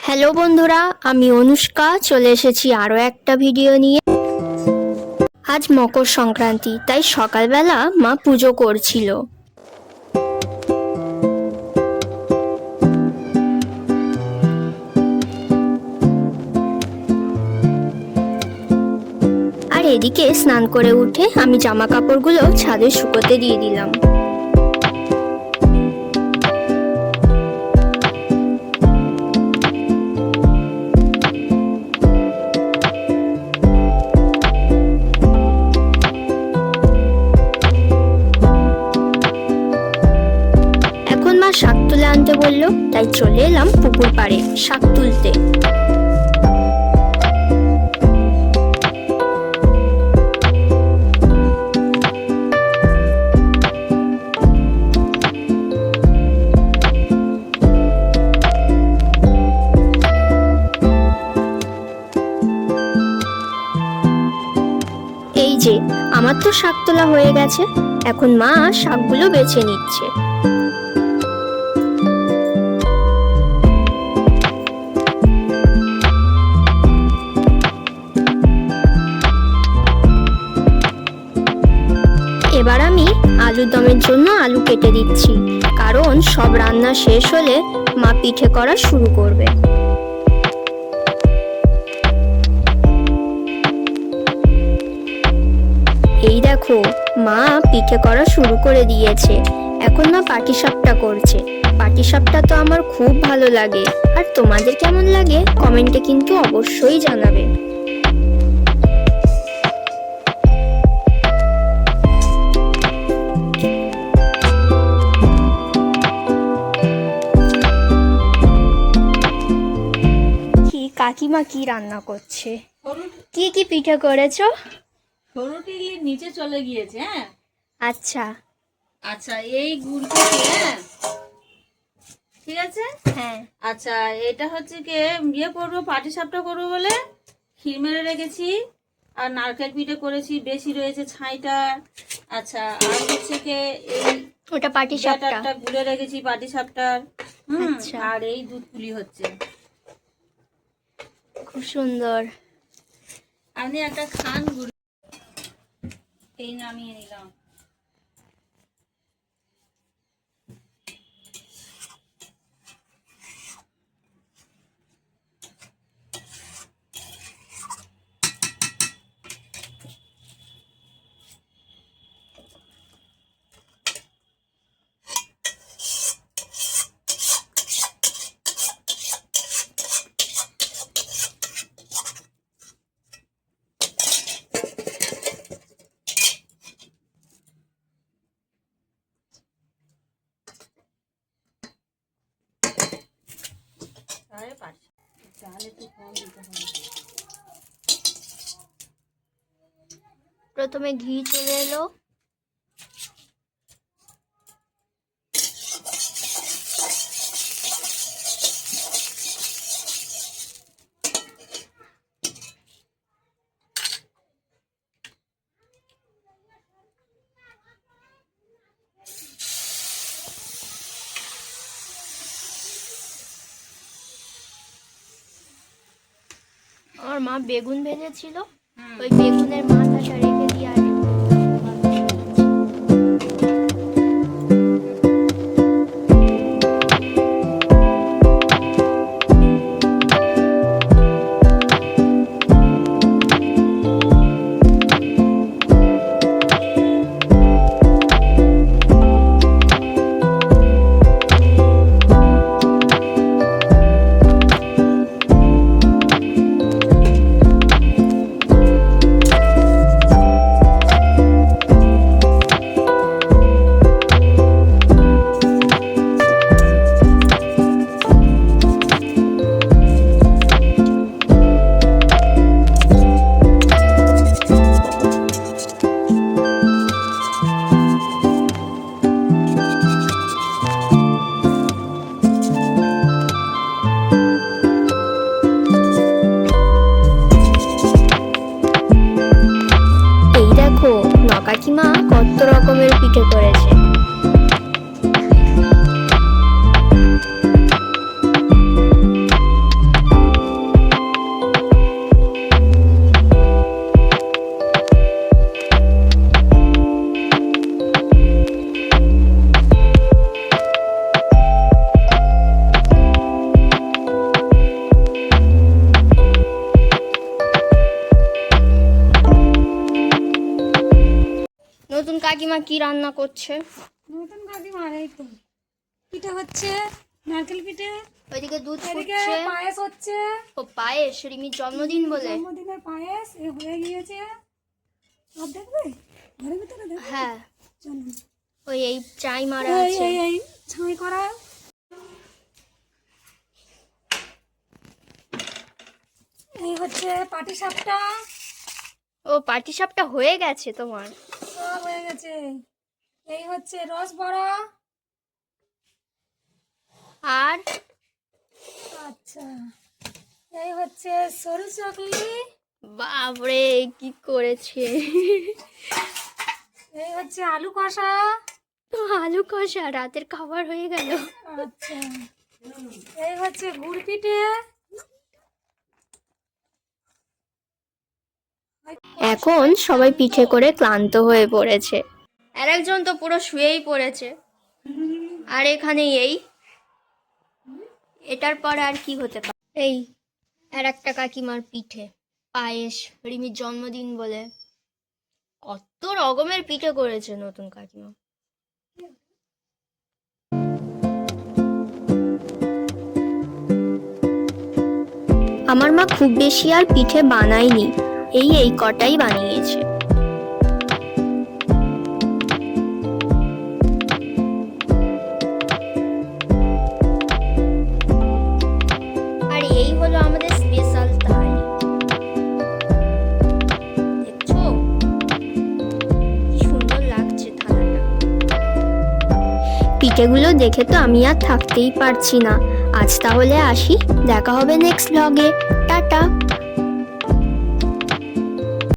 Hello বন্ধুরা, আমি অনুষ্কা চলে এসেছি আরও একটা ভিডিও নিয়ে। আজ মকর সংক্রান্তি, তাই সকালবেলা মা পুজো করছিল। আর এদিকে স্নান করে উঠে আমি জামা কাপড়গুলো ছাদে শুকোতে দিয়ে দিলাম। শাক তুলে আনতে বললো, তাই চলে এলাম পুকুর পাড়ে শাক তুলতে। এই যে আমার তো শাক তোলা হয়ে গেছে, এখন মা শাকগুলো বেছে নিচ্ছে। এবার আমি আলুর দমের জন্য আলু কেটে দিচ্ছি, কারণ সব রান্না শেষ হলে মা পিঠে করা শুরু করবে। এই দেখো, মা পিঠে করা শুরু করে দিয়েছে। এখন মা পাটিসাপটা করছে। পাটিসাপটা তো আমার খুব ভালো লাগে, আর তোমাদের কেমন লাগে কমেন্টে কিন্তু অবশ্যই জানাবে। কাকিমা কি রান্না করছে? কি কি পিঠে করেছো? সরুটি নিচে চলে গিয়েছে। হ্যাঁ, আচ্ছা আচ্ছা, এই গুড় থেকে, হ্যাঁ ঠিক আছে। হ্যাঁ, আচ্ছা, এটা হচ্ছে কি ইয়ে করবো, পাটিসাপটা করবো বলে ক্ষীর মেরে রেখেছি, আর নারকেল পিঠে করেছি, বেশি রয়েছে ছাইটা। আচ্ছা, আর হচ্ছে কি এই ওটা পাটিসাপটা গুলে রেখেছি পাটিসাপটার। আচ্ছা, আর এই দুধ পুলি হচ্ছে। খুব সুন্দর। আমি একটা খান গুড় এই নামিয়ে নিলাম। প্রথমে ঘি চলে এলো, আমার মা বেগুন ভেজেছিল, ওই বেগুনের মাথাটা রেখে দিয়ে আর কাকিমা কত রকমের পিঠে করেছে। কাকিমা কি রান্না করছে? নতুন কাকিমা এই তো পিঠে হচ্ছে, নারকেল পিঠে। ওইদিকে দুধ এদিকে ফুটছে। পায়েস হচ্ছে, ও পায়েস, রিমির জন্মদিন বলে। জন্মদিনের পায়েস এ হয়ে গিয়েছে। সব দেখবে ঘরের ভিতরে দেখবে। হ্যাঁ, চলো ওই এই চাই মারা এই আছে। এই এই ছাই করা। এই হচ্ছে পাটিসাপটা, ও পাটিসাপটা হয়ে গেছে তোমার? সব হয়ে গেছে। এই হচ্ছে রস বড়া। আর আচ্ছা, এই হচ্ছে সরু চকলি। বাপরে কি করেছে! এই হচ্ছে আলু কষা। আলু কষা রাতের খাবার হয়ে গেল। আচ্ছা, এই হচ্ছে গুড় পিঠে। এখন সবাই পিঠে করে ক্লান্ত হয়ে পড়েছে, আর একজন তো পুরো শুয়েই পড়েছে। আর এখানে এটার পর আর কি হতে পারে? এই আর একটা কাকিমার পিঠে, পায়েস, রিমির জন্মদিন বলে। কত রকমের পিঠে করেছে নতুন কাকিমা। আমার মা খুব বেশি আর পিঠে বানায়নি, এই কটাই বানিয়েছে। আর এই হলো আমাদের স্পেশাল থালি। দেখছো কি সুন্দর লাগছে থালাটা। পিঠেগুলো দেখে তো আমি আর থাকতেই পারছি না। আজ তাহলে আসি, দেখা হবে নেক্সট ব্লগে। টাটা।